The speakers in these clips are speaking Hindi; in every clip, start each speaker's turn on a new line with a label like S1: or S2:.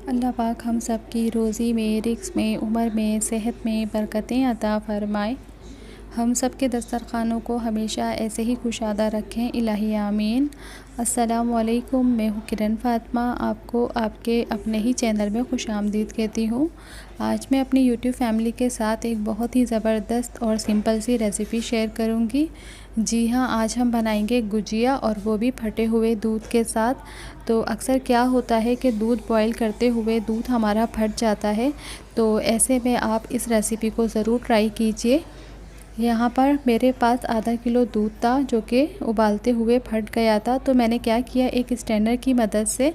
S1: अल्लाह पाक हम सब की रोज़ी में, रिज़्क़ में, उम्र में, सेहत में बरकतें अता फ़रमाए। हम सब के दस्तरख़ानों को हमेशा ऐसे ही कुशादा रखें, इलाही आमीन। अस्सलामु अलैकुम, मैं हूँ किरण फ़ातिमा, आपको आपके अपने ही चैनल में खुशामदीद कहती हूँ। आज मैं अपनी यूट्यूब फैमिली के साथ एक बहुत ही ज़बरदस्त और सिंपल सी रेसिपी शेयर करूँगी। जी हाँ, आज हम बनाएंगे गुजिया, और वो भी फटे हुए दूध के साथ। तो अक्सर क्या होता है कि दूध बॉईल करते हुए दूध हमारा फट जाता है, तो ऐसे में आप इस रेसिपी को ज़रूर ट्राई कीजिए। यहाँ पर मेरे पास आधा किलो दूध था जो कि उबालते हुए फट गया था, तो मैंने क्या किया, एक स्ट्रेनर की मदद से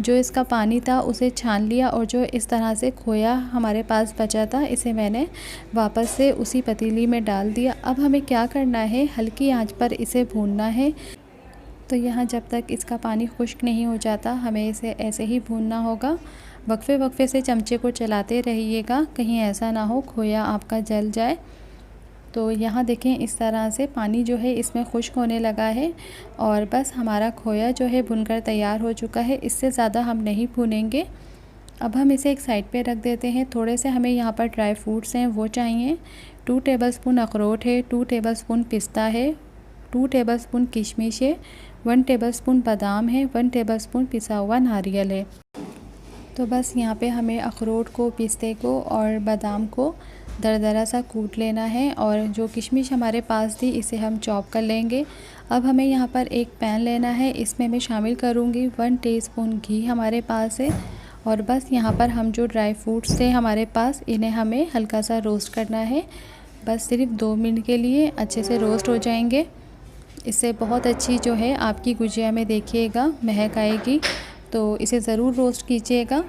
S1: जो इसका पानी था उसे छान लिया, और जो इस तरह से खोया हमारे पास बचा था इसे मैंने वापस से उसी पतीली में डाल दिया। अब हमें क्या करना है, हल्की आंच पर इसे भूनना है। तो यहाँ जब तक इसका पानी खुश्क नहीं हो जाता हमें इसे ऐसे ही भूनना होगा। वक्फे वक्फे से चमचे को चलाते रहिएगा, कहीं ऐसा ना हो खोया आपका जल जाए। तो यहाँ देखें, इस तरह से पानी जो है इसमें खुश्क होने लगा है, और बस हमारा खोया जो है भुनकर तैयार हो चुका है। इससे ज़्यादा हम नहीं भूनेंगे। अब हम इसे एक साइड पे रख देते हैं। थोड़े से हमें यहाँ पर ड्राई फ्रूट्स हैं वो चाहिए। 2 टेबलस्पून अखरोट है, 2 टेबलस्पून पिस्ता है, 2 टेबलस्पून किशमिश है, 1 टेबलस्पून बादाम है, 1 टेबलस्पून पिसा हुआ नारियल है। तो बस यहाँ पे हमें अखरोट को, पिस्ते को और बादाम को दरदरा सा कूट लेना है, और जो किशमिश हमारे पास थी इसे हम चॉप कर लेंगे। अब हमें यहाँ पर एक पैन लेना है, इसमें मैं शामिल करूँगी 1 टीस्पून घी हमारे पास है, और बस यहाँ पर हम जो ड्राई फ्रूट्स थे हमारे पास इन्हें हमें हल्का सा रोस्ट करना है। बस सिर्फ 2 मिनट के लिए अच्छे से रोस्ट हो जाएंगे। इससे बहुत अच्छी जो है आपकी गुजिया में देखिएगा महक आएगी, तो इसे ज़रूर रोस्ट कीजिएगा।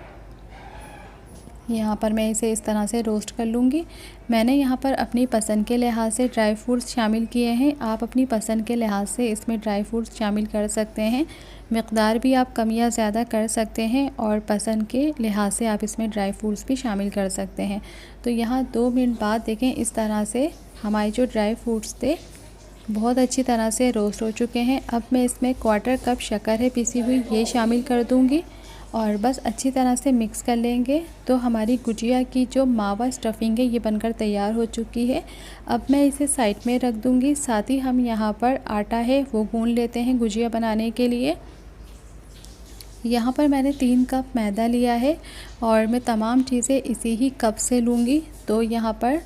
S1: यहाँ पर मैं इसे इस तरह से रोस्ट कर लूँगी। मैंने यहाँ पर अपनी पसंद के लिहाज से ड्राई फ्रूट्स शामिल किए हैं। आप अपनी पसंद के लिहाज से इसमें ड्राई फ्रूट्स शामिल कर सकते हैं। मिक़दार भी आप कम या ज़्यादा कर सकते हैं, और पसंद के लिहाज से आप इसमें ड्राई फ्रूट्स भी शामिल कर सकते हैं। तो यहाँ 2 मिनट बाद देखें, इस तरह से हमारे जो ड्राई फ्रूट्स थे बहुत अच्छी तरह से रोस्ट हो चुके हैं। अब मैं इसमें 1/4 कप शक्कर है पिसी हुई, ये शामिल कर दूँगी, और बस अच्छी तरह से मिक्स कर लेंगे। तो हमारी गुजिया की जो मावा स्टफिंग है ये बनकर तैयार हो चुकी है। अब मैं इसे साइड में रख दूँगी। साथ ही हम यहाँ पर आटा है वो गूँध लेते हैं गुजिया बनाने के लिए। यहाँ पर मैंने 3 कप मैदा लिया है, और मैं तमाम चीज़ें इसी ही कप से लूँगी। तो यहाँ पर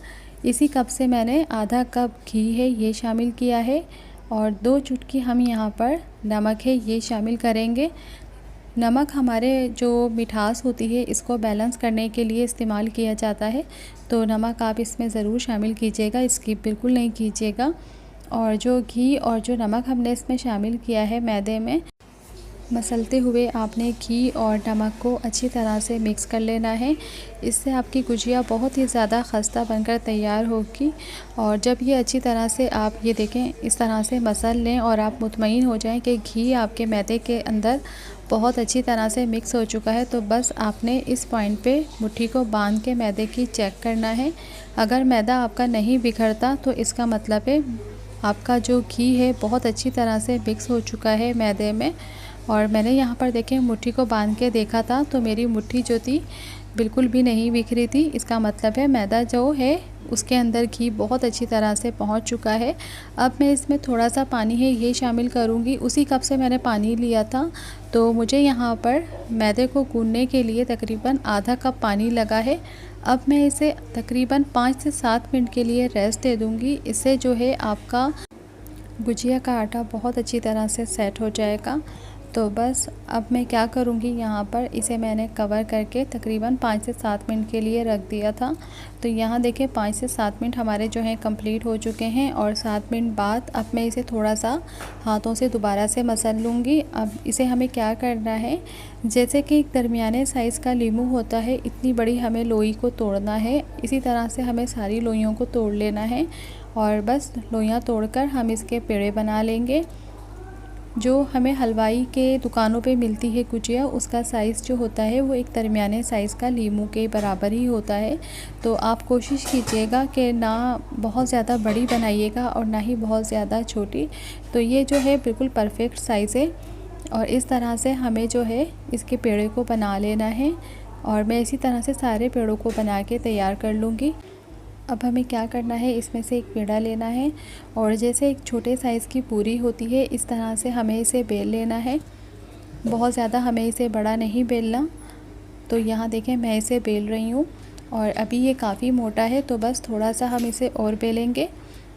S1: इसी कप से मैंने आधा कप घी है ये शामिल किया है, और 2 चुटकी हम यहाँ पर नमक है ये शामिल करेंगे। नमक हमारे जो मिठास होती है इसको बैलेंस करने के लिए इस्तेमाल किया जाता है, तो नमक आप इसमें ज़रूर शामिल कीजिएगा, स्किप बिल्कुल नहीं कीजिएगा। और जो घी और जो नमक हमने इसमें शामिल किया है मैदे में, मसलते हुए आपने घी और नमक को अच्छी तरह से मिक्स कर लेना है। इससे आपकी गुजिया बहुत ही ज़्यादा खस्ता बनकर तैयार होगी। और जब ये अच्छी तरह से आप ये देखें इस तरह से मसल लें, और आप मुतमईन हो जाएं कि घी आपके मैदे के अंदर बहुत अच्छी तरह से मिक्स हो चुका है, तो बस आपने इस पॉइंट पे मुट्ठी को बांध के मैदे की चेक करना है। अगर मैदा आपका नहीं बिखरता तो इसका मतलब है आपका जो घी है बहुत अच्छी तरह से मिक्स हो चुका है मैदे में। और मैंने यहाँ पर देखें मुट्ठी को बांध के देखा था, तो मेरी मुट्ठी जो थी बिल्कुल भी नहीं बिखरी थी। इसका मतलब है मैदा जो है उसके अंदर घी बहुत अच्छी तरह से पहुँच चुका है। अब मैं इसमें थोड़ा सा पानी है ये शामिल करूँगी। उसी कप से मैंने पानी लिया था, तो मुझे यहाँ पर मैदे को गूँथने के लिए तकरीबन आधा कप पानी लगा है। अब मैं इसे तकरीबन 5 से 7 मिनट के लिए रेस्ट दे दूँगी। इससे जो है आपका गुजिया का आटा बहुत अच्छी तरह से सेट हो जाएगा। तो बस अब मैं क्या करूँगी, यहाँ पर इसे मैंने कवर करके तकरीबन 5 से 7 मिनट के लिए रख दिया था। तो यहाँ देखिए 5 से 7 मिनट हमारे जो हैं कंप्लीट हो चुके हैं, और 7 मिनट बाद अब मैं इसे थोड़ा सा हाथों से दोबारा से मसल लूँगी। अब इसे हमें क्या करना है, जैसे कि एक दरमियाने साइज़ का लीमू होता है, इतनी बड़ी हमें लोई को तोड़ना है। इसी तरह से हमें सारी लोइयों को तोड़ लेना है, और बस लोइयाँ तोड़कर हम इसके पेड़े बना लेंगे। जो हमें हलवाई के दुकानों पे मिलती है गुजिया, उसका साइज़ जो होता है वो एक दरमियाने साइज़ का लीमू के बराबर ही होता है। तो आप कोशिश कीजिएगा कि ना बहुत ज़्यादा बड़ी बनाइएगा और ना ही बहुत ज़्यादा छोटी। तो ये जो है बिल्कुल परफेक्ट साइज़ है, और इस तरह से हमें जो है इसके पेड़े को बना लेना है। और मैं इसी तरह से सारे पेड़ों को बना के तैयार कर लूँगी। अब हमें क्या करना है, इसमें से एक पेड़ा लेना है और जैसे एक छोटे साइज़ की पूरी होती है इस तरह से हमें इसे बेल लेना है। बहुत ज़्यादा हमें इसे बड़ा नहीं बेलना। तो यहाँ देखें मैं इसे बेल रही हूँ और अभी ये काफ़ी मोटा है, तो बस थोड़ा सा हम इसे और बेलेंगे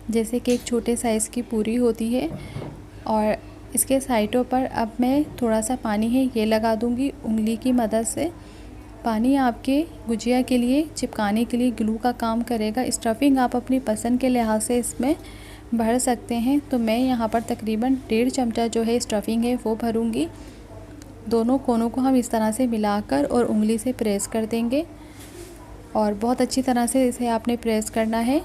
S1: जैसे कि एक छोटे साइज़ की पूरी होती है। और इसके साइडों पर अब मैं थोड़ा सा पानी है ये लगा दूँगी उंगली की मदद से। पानी आपके गुजिया के लिए चिपकाने के लिए ग्लू का काम करेगा। स्टफिंग आप अपनी पसंद के लिहाज से इसमें भर सकते हैं। तो मैं यहाँ पर तकरीबन 1.5 चमचा जो है स्टफिंग है वो भरूँगी। दोनों कोनों को हम इस तरह से मिलाकर और उंगली से प्रेस कर देंगे और बहुत अच्छी तरह से इसे आपने प्रेस करना है।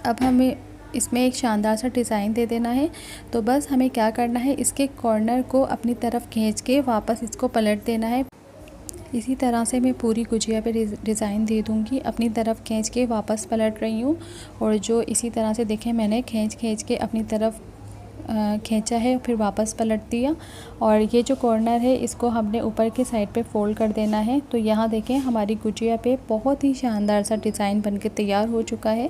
S1: अब हमें इसमें एक शानदार सा डिज़ाइन दे देना है। तो बस हमें क्या करना है, इसके कॉर्नर को अपनी तरफ खींच के वापस इसको पलट देना है। इसी तरह से मैं पूरी गुजिया पे डिज़ाइन दे दूँगी। अपनी तरफ खींच के वापस पलट रही हूँ और जो इसी तरह से देखें मैंने खींच के अपनी तरफ खींचा है फिर वापस पलट दिया। और ये जो कॉर्नर है इसको हमने ऊपर के साइड पे फोल्ड कर देना है। तो यहाँ देखें हमारी गुजिया पे बहुत ही शानदार सा डिज़ाइन बनके तैयार हो चुका है,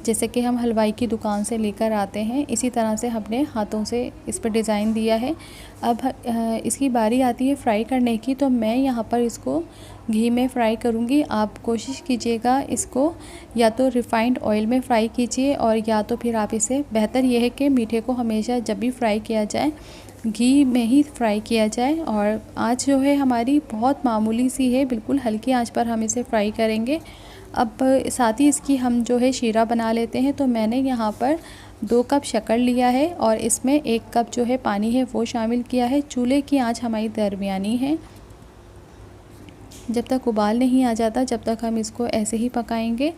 S1: जैसे कि हम हलवाई की दुकान से लेकर आते हैं। इसी तरह से हमने हाथों से इस पर डिज़ाइन दिया है। अब इसकी बारी आती है फ्राई करने की। तो मैं यहाँ पर इसको घी में फ्राई करूँगी। आप कोशिश कीजिएगा इसको या तो रिफ़ाइंड ऑयल में फ्राई कीजिए और या तो फिर आप इसे, बेहतर यह है कि मीठे को हमेशा जब भी फ्राई किया जाए घी में ही फ्राई किया जाए। और आँच जो है हमारी बहुत मामूली सी है, बिल्कुल हल्की आँच पर हम इसे फ्राई करेंगे। अब साथ ही इसकी हम जो है शीरा बना लेते हैं। तो मैंने यहाँ पर 2 कप शक्कर लिया है और इसमें 1 कप जो है पानी है वो शामिल किया है। चूल्हे की आंच हमारी दरमियानी है। जब तक उबाल नहीं आ जाता जब तक हम इसको ऐसे ही पकाएंगे।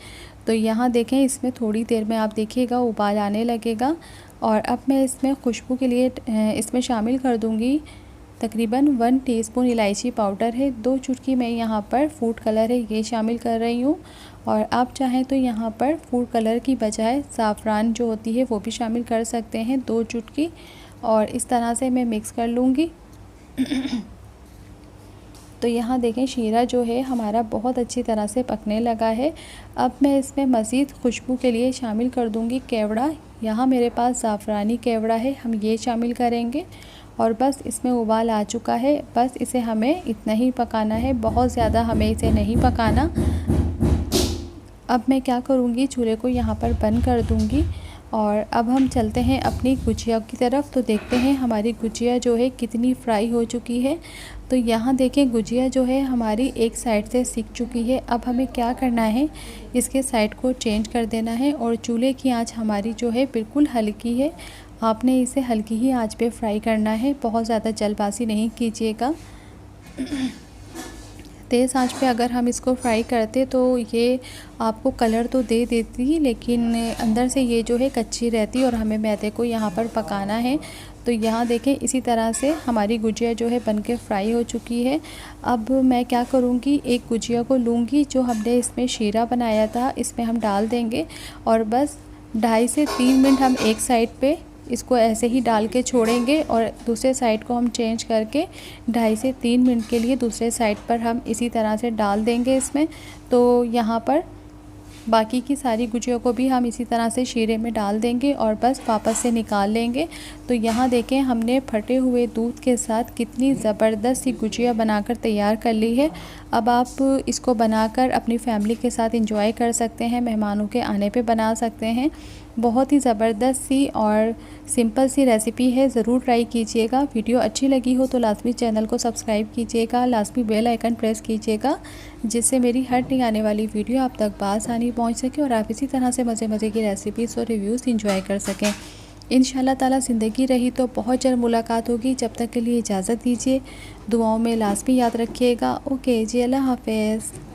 S1: तो यहाँ देखें इसमें थोड़ी देर में आप देखिएगा उबाल आने लगेगा। और अब मैं इसमें खुशबू के लिए इसमें शामिल कर दूँगी तकरीबन 1 टीस्पून इलायची पाउडर है। 2 चुटकी मैं यहाँ पर फूड कलर है ये शामिल कर रही हूँ। और आप चाहें तो यहाँ पर फूड कलर की बजाय ज़ाफ़रान जो होती है वो भी शामिल कर सकते हैं, 2 चुटकी। और इस तरह से मैं मिक्स कर लूँगी। तो यहाँ देखें शीरा जो है हमारा बहुत अच्छी तरह से पकने लगा है। अब मैं इसमें मज़ीद खुशबू के लिए शामिल कर दूँगी केवड़ा। यहाँ मेरे पास ज़ाफ़रानी केवड़ा है, हम ये शामिल करेंगे। और बस इसमें उबाल आ चुका है, बस इसे हमें इतना ही पकाना है, बहुत ज़्यादा हमें इसे नहीं पकाना। अब मैं क्या करूँगी, चूल्हे को यहाँ पर बंद कर दूँगी और अब हम चलते हैं अपनी गुजिया की तरफ। तो देखते हैं हमारी गुजिया जो है कितनी फ्राई हो चुकी है। तो यहाँ देखें गुजिया जो है हमारी एक साइड से सिक चुकी है। अब हमें क्या करना है, इसके साइड को चेंज कर देना है और चूल्हे की आंच हमारी जो है बिल्कुल हल्की है। आपने इसे हल्की ही आंच पे फ्राई करना है, बहुत ज़्यादा जल्दबाजी नहीं कीजिएगा। तेज़ आंच पे अगर हम इसको फ्राई करते तो ये आपको कलर तो दे देती, लेकिन अंदर से ये जो है कच्ची रहती और हमें मैदे को यहाँ पर पकाना है। तो यहाँ देखें इसी तरह से हमारी गुजिया जो है बनके फ्राई हो चुकी है। अब मैं क्या करूँगी, एक गुजिया को लूँगी जो हमने इसमें शीरा बनाया था इसमें हम डाल देंगे और बस 2.5 से 3 मिनट हम एक साइड पे इसको ऐसे ही डाल के छोड़ेंगे और दूसरे साइड को हम चेंज करके 2.5 से 3 मिनट के लिए दूसरे साइड पर हम इसी तरह से डाल देंगे इसमें। तो यहाँ पर बाकी की सारी गुजिया को भी हम इसी तरह से शीरे में डाल देंगे और बस वापस से निकाल लेंगे। तो यहाँ देखें हमने फटे हुए दूध के साथ कितनी ज़बरदस्त सी गुजिया बनाकर तैयार कर ली है। अब आप इसको बनाकर अपनी फैमिली के साथ एंजॉय कर सकते हैं, मेहमानों के आने पे बना सकते हैं। बहुत ही ज़बरदस्त सी और सिंपल सी रेसिपी है, ज़रूर ट्राई कीजिएगा। वीडियो अच्छी लगी हो तो लाजमी चैनल को सब्सक्राइब कीजिएगा, लाजमी बेल आइकन प्रेस कीजिएगा जिससे मेरी हर नई आने वाली वीडियो आप तक बआसानी पहुंच सके और आप इसी तरह से मज़े की रेसिपीज़ और रिव्यूज़ इंजॉय कर सकें। इंशाल्लाह ताला ज़िंदगी रही तो बहुत जल्द मुलाकात होगी। जब तक के लिए इजाज़त दीजिए, दुआओं में लाजमी याद रखिएगा। ओके जी, अल्लाह हाफ़िज़।